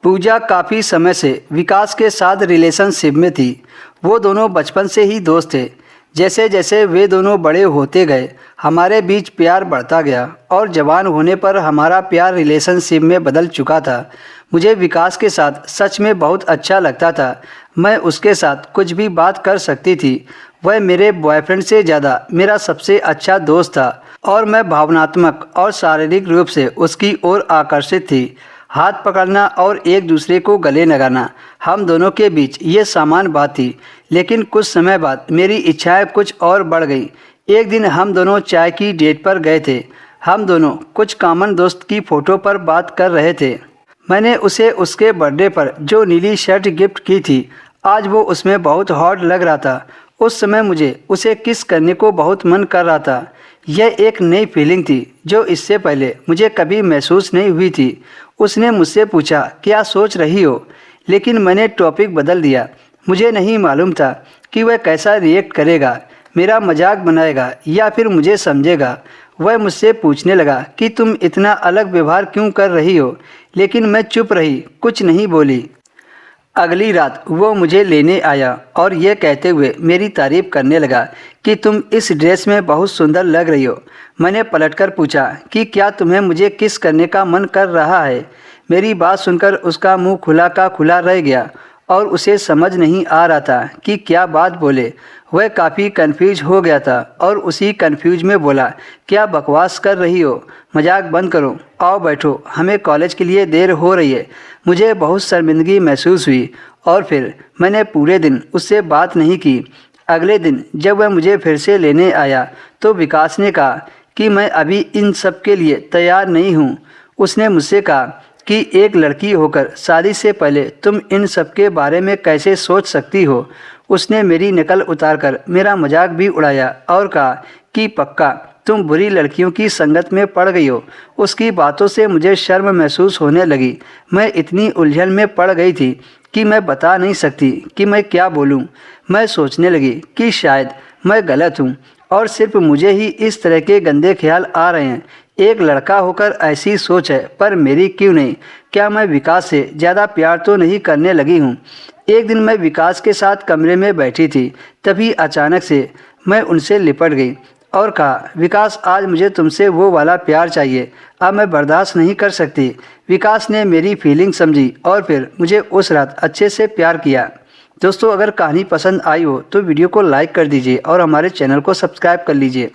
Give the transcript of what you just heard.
पूजा काफ़ी समय से विकास के साथ रिलेशनशिप में थी। वो दोनों बचपन से ही दोस्त थे। जैसे जैसे वे दोनों बड़े होते गए, हमारे बीच प्यार बढ़ता गया और जवान होने पर हमारा प्यार रिलेशनशिप में बदल चुका था। मुझे विकास के साथ सच में बहुत अच्छा लगता था। मैं उसके साथ कुछ भी बात कर सकती थी। वह मेरे बॉयफ्रेंड से ज़्यादा मेरा सबसे अच्छा दोस्त था और मैं भावनात्मक और शारीरिक रूप से उसकी ओर आकर्षित थी। हाथ पकड़ना और एक दूसरे को गले लगाना हम दोनों के बीच ये सामान्य बात थी। लेकिन कुछ समय बाद मेरी इच्छाएं कुछ और बढ़ गई। एक दिन हम दोनों चाय की डेट पर गए थे। हम दोनों कुछ कॉमन दोस्त की फ़ोटो पर बात कर रहे थे। मैंने उसे उसके बर्थडे पर जो नीली शर्ट गिफ्ट की थी, आज वो उसमें बहुत हॉट लग रहा था। उस समय मुझे उसे किस करने को बहुत मन कर रहा था। यह एक नई फीलिंग थी जो इससे पहले मुझे कभी महसूस नहीं हुई थी। उसने मुझसे पूछा, क्या सोच रही हो? लेकिन मैंने टॉपिक बदल दिया। मुझे नहीं मालूम था कि वह कैसा रिएक्ट करेगा, मेरा मजाक बनाएगा या फिर मुझे समझेगा। वह मुझसे पूछने लगा कि तुम इतना अलग व्यवहार क्यों कर रही हो, लेकिन मैं चुप रही, कुछ नहीं बोली। अगली रात वो मुझे लेने आया और ये कहते हुए मेरी तारीफ़ करने लगा कि तुम इस ड्रेस में बहुत सुंदर लग रही हो। मैंने पलटकर पूछा कि क्या तुम्हें मुझे किस करने का मन कर रहा है? मेरी बात सुनकर उसका मुंह खुला का खुला रह गया और उसे समझ नहीं आ रहा था कि क्या बात बोले। वह काफ़ी कंफ्यूज हो गया था और उसी कंफ्यूज में बोला, क्या बकवास कर रही हो? मजाक बंद करो, आओ बैठो, हमें कॉलेज के लिए देर हो रही है। मुझे बहुत शर्मिंदगी महसूस हुई और फिर मैंने पूरे दिन उससे बात नहीं की। अगले दिन जब वह मुझे फिर से लेने आया तो विकास ने कहा कि मैं अभी इन सब के लिए तैयार नहीं हूँ। उसने मुझसे कहा कि एक लड़की होकर शादी से पहले तुम इन सब के बारे में कैसे सोच सकती हो। उसने मेरी नकल उतारकर मेरा मजाक भी उड़ाया और कहा कि पक्का तुम बुरी लड़कियों की संगत में पड़ गई हो। उसकी बातों से मुझे शर्म महसूस होने लगी। मैं इतनी उलझन में पड़ गई थी कि मैं बता नहीं सकती कि मैं क्या बोलूं। मैं सोचने लगी कि शायद मैं गलत हूं और सिर्फ मुझे ही इस तरह के गंदे ख्याल आ रहे हैं। एक लड़का होकर ऐसी सोच है, पर मेरी क्यों नहीं? क्या मैं विकास से ज़्यादा प्यार तो नहीं करने लगी हूँ? एक दिन मैं विकास के साथ कमरे में बैठी थी, तभी अचानक से मैं उनसे लिपट गई और कहा, विकास आज मुझे तुमसे वो वाला प्यार चाहिए, अब मैं बर्दाश्त नहीं कर सकती। विकास ने मेरी फीलिंग समझी और फिर मुझे उस रात अच्छे से प्यार किया। दोस्तों, अगर कहानी पसंद आई हो तो वीडियो को लाइक कर दीजिए और हमारे चैनल को सब्सक्राइब कर लीजिए।